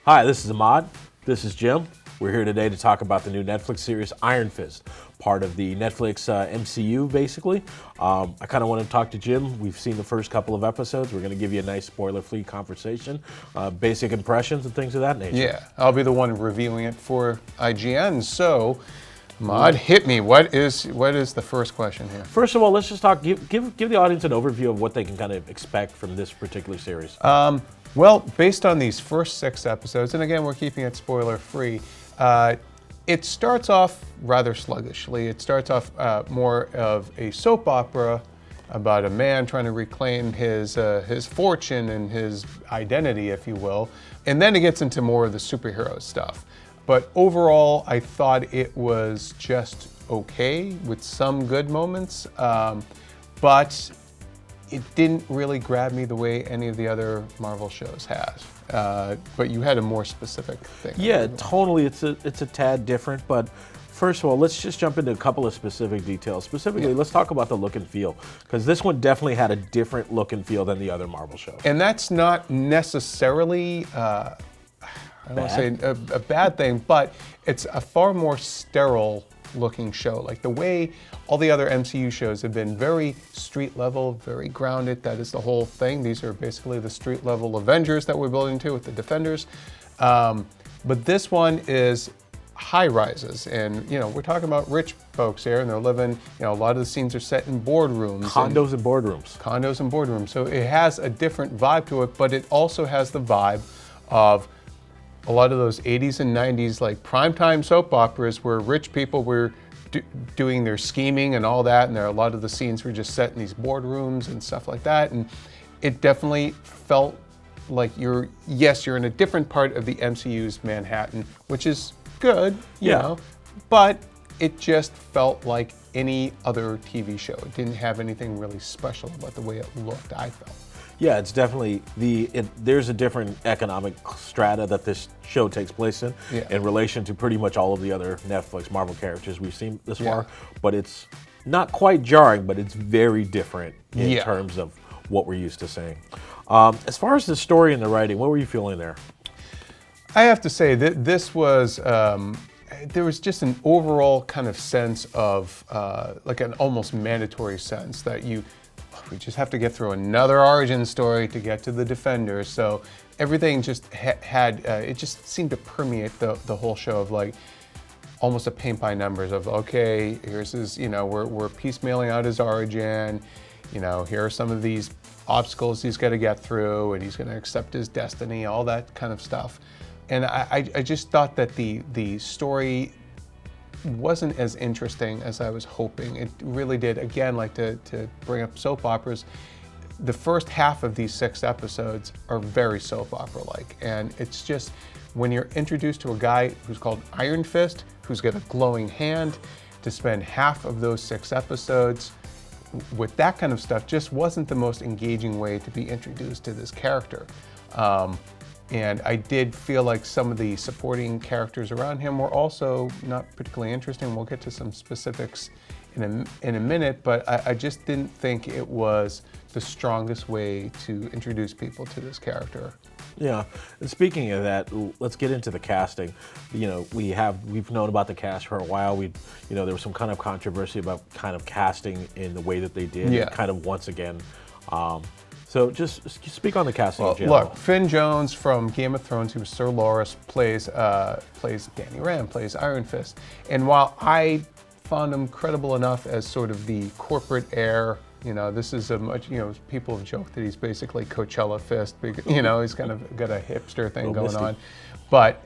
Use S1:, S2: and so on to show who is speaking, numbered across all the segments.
S1: Hi, this is Ahmad. This is Jim. We're here today to talk about the new Netflix series Iron Fist, part of the Netflix MCU, basically. I kind of want to talk to Jim. We've seen the first couple of episodes. We're going to give you a nice spoiler-free conversation, basic impressions and things of that nature.
S2: Yeah, I'll be the one reviewing it for IGN. So, Ahmad, hit me. What is the first question here?
S1: First of all, let's just talk. Give the audience an overview of what they can kind of expect from this particular series.
S2: Well, based on these first 6 episodes, and again, we're keeping it spoiler-free, it starts off rather sluggishly. It starts off more of a soap opera about a man trying to reclaim his fortune and his identity, if you will. And then it gets into more of the superhero stuff. But overall, I thought it was just okay with some good moments, but it didn't really grab me the way any of the other Marvel shows has. But you had a more specific thing.
S1: Yeah, totally. It's a tad different, but first of all, let's just jump into a couple of specific details. Specifically, let's talk about the look and feel, because this one definitely had a different look and feel than the other Marvel shows.
S2: And that's not necessarily, I don't want to say a bad thing, but it's a far more sterile looking show. Like the way all the other MCU shows have been very street level, very grounded. That is the whole thing. These are basically the street level Avengers that we're building to with the Defenders. But this one is high rises, and we're talking about rich folks here, and they're living. A lot of the scenes are set in boardrooms,
S1: Condos and boardrooms.
S2: Condos and boardrooms. So it has a different vibe to it, but it also has the vibe of a lot of those 80s and 90s like primetime soap operas where rich people were doing their scheming and all that, and a lot of the scenes were just set in these boardrooms and stuff like that. And it definitely felt like you're in a different part of the MCU's Manhattan, which is good, you know, but it just felt like any other TV show. It didn't have anything really special about the way it looked, I felt.
S1: Yeah, it's definitely there's a different economic strata that this show takes place in relation to pretty much all of the other Netflix Marvel characters we've seen this far. But it's not quite jarring, but it's very different in terms of what we're used to seeing. As far as the story and the writing, what were you feeling there?
S2: I have to say that this was, there was just an overall kind of sense of, like an almost mandatory sense that we just have to get through another origin story to get to the Defenders. So everything just had, it just seemed to permeate the whole show of like almost a paint by numbers of, okay, here's his, we're piecemealing out his origin. Here are some of these obstacles he's got to get through, and he's going to accept his destiny, all that kind of stuff. And I just thought that the story wasn't as interesting as I was hoping. It really did, again, like to bring up soap operas, the first half of these 6 episodes are very soap opera-like. And it's just, when you're introduced to a guy who's called Iron Fist, who's got a glowing hand, to spend half of those 6 episodes with that kind of stuff just wasn't the most engaging way to be introduced to this character. And I did feel like some of the supporting characters around him were also not particularly interesting. We'll get to some specifics in a minute, but I just didn't think it was the strongest way to introduce people to this character.
S1: Yeah, and speaking of that, let's get into the casting. We've known about the cast for a while. There was some kind of controversy about kind of casting in the way that they did.
S2: Yeah.
S1: Kind of once again. So just speak on the casting in general.
S2: Look, Finn Jones from Game of Thrones, who was Sir Loras, plays Danny Rand, plays Iron Fist. And while I found him credible enough as sort of the corporate heir, this is a much, people have joked that he's basically Coachella Fist. He's kind of got a hipster thing going on. But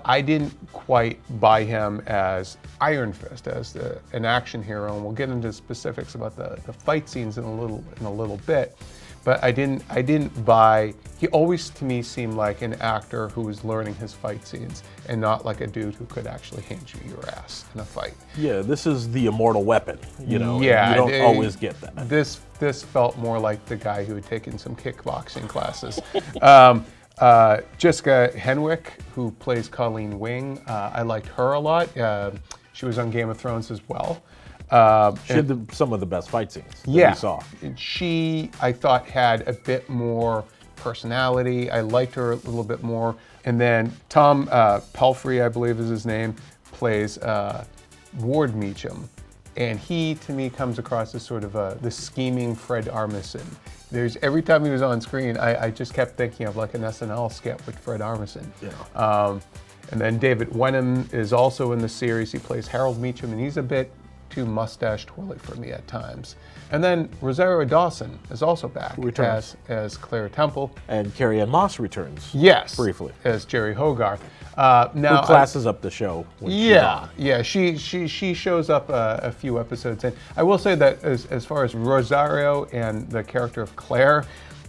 S2: I didn't quite buy him as Iron Fist, as an action hero, and we'll get into specifics about the fight scenes in a little bit. But I didn't buy. He always to me seemed like an actor who was learning his fight scenes, and not like a dude who could actually hand you your ass in a fight.
S1: Yeah, this is the immortal weapon.
S2: Yeah,
S1: you don't always get that.
S2: This felt more like the guy who had taken some kickboxing classes. Jessica Henwick, who plays Colleen Wing, I liked her a lot. She was on Game of Thrones as well.
S1: She had some of the best fight scenes that we saw.
S2: She, I thought, had a bit more personality. I liked her a little bit more. And then Tom Palfrey, I believe is his name, plays Ward Meacham. And he, to me, comes across as sort of the scheming Fred Armisen. Every time he was on screen, I just kept thinking of like an SNL skit with Fred Armisen.
S1: Yeah.
S2: And then David Wenham is also in the series. He plays Harold Meacham, and he's a bit too mustache twirly for me at times. And then Rosario Dawson is also back as Claire Temple.
S1: And Carrie Ann Moss returns.
S2: Yes.
S1: Briefly.
S2: As Jerry Hogarth.
S1: Now, who classes up the show when she's on.
S2: Yeah, she shows up a few episodes in. I will say that as far as Rosario and the character of Claire,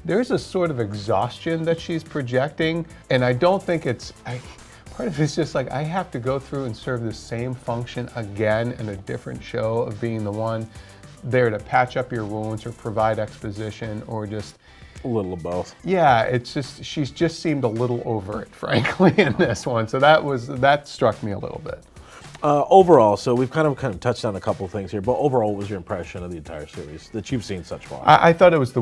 S2: there's a sort of exhaustion that she's projecting, and I don't think part of it's just like I have to go through and serve the same function again in a different show of being the one there to patch up your wounds or provide exposition or just
S1: a little of both.
S2: Yeah, it's just she's just seemed a little over it, frankly, in this one. So that struck me a little bit.
S1: Overall, so we've kind of touched on a couple of things here, but overall, what was your impression of the entire series that you've seen such far?
S2: I thought it was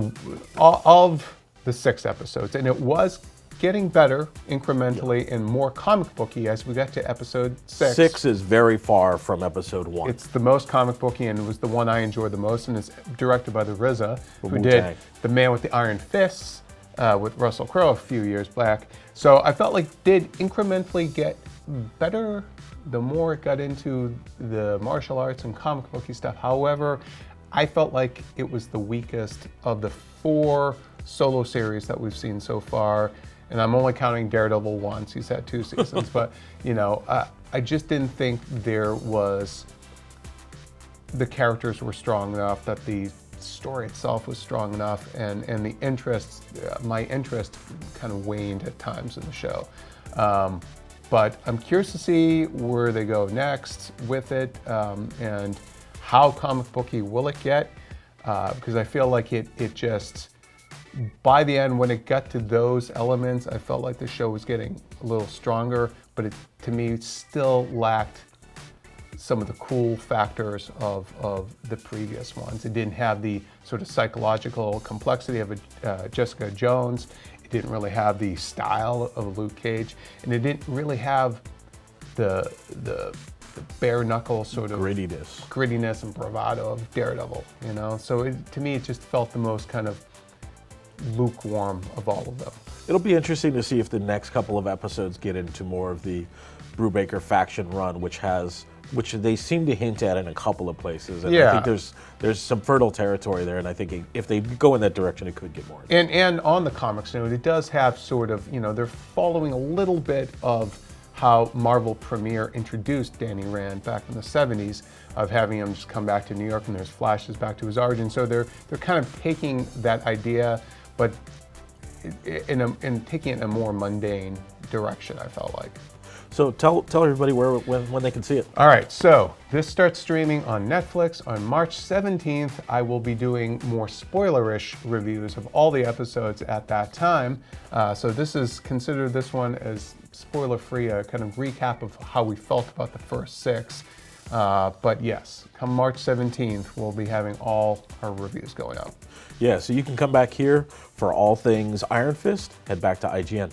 S2: of the 6 episodes, and it was getting better incrementally and more comic booky as we got to episode 6.
S1: 6 is very far from episode 1.
S2: It's the most comic booky and it was the one I enjoyed the most, and it's directed by the RZA, who
S1: Wu-Tang.
S2: did The Man with the Iron Fists with Russell Crowe a few years back. So I felt like it did incrementally get better the more it got into the martial arts and comic booky stuff. However, I felt like it was the weakest of the 4 solo series that we've seen so far. And I'm only counting Daredevil once. He's had 2 seasons. But, I just didn't think the characters were strong enough, that the story itself was strong enough, and the interest, my interest kind of waned at times in the show. But I'm curious to see where they go next with it and how comic booky will it get, because I feel like it just, by the end, when it got to those elements, I felt like the show was getting a little stronger, but it, to me, still lacked some of the cool factors of the previous ones. It didn't have the sort of psychological complexity of Jessica Jones. It didn't really have the style of Luke Cage, and it didn't really have the bare knuckle sort of grittiness and bravado of Daredevil. So to me, it just felt the most kind of lukewarm of all of them.
S1: It'll be interesting to see if the next couple of episodes get into more of the Brubaker faction run, which they seem to hint at in a couple of places. And I think there's some fertile territory there, and I think if they go in that direction, it could get more.
S2: And on the comics note, it does have sort of, they're following a little bit of how Marvel Premiere introduced Danny Rand back in the 70s, of having him just come back to New York, and there's flashes back to his origin. So they're kind of taking that idea, but in taking it in a more mundane direction, I felt like.
S1: So tell everybody when they can see it.
S2: All right, so this starts streaming on Netflix on March 17th. I will be doing more spoilerish reviews of all the episodes at that time. So consider this one as spoiler-free, a kind of recap of how we felt about the first 6. But yes, come March 17th, we'll be having all our reviews going up.
S1: Yeah, so you can come back here for all things Iron Fist. Head back to IGN.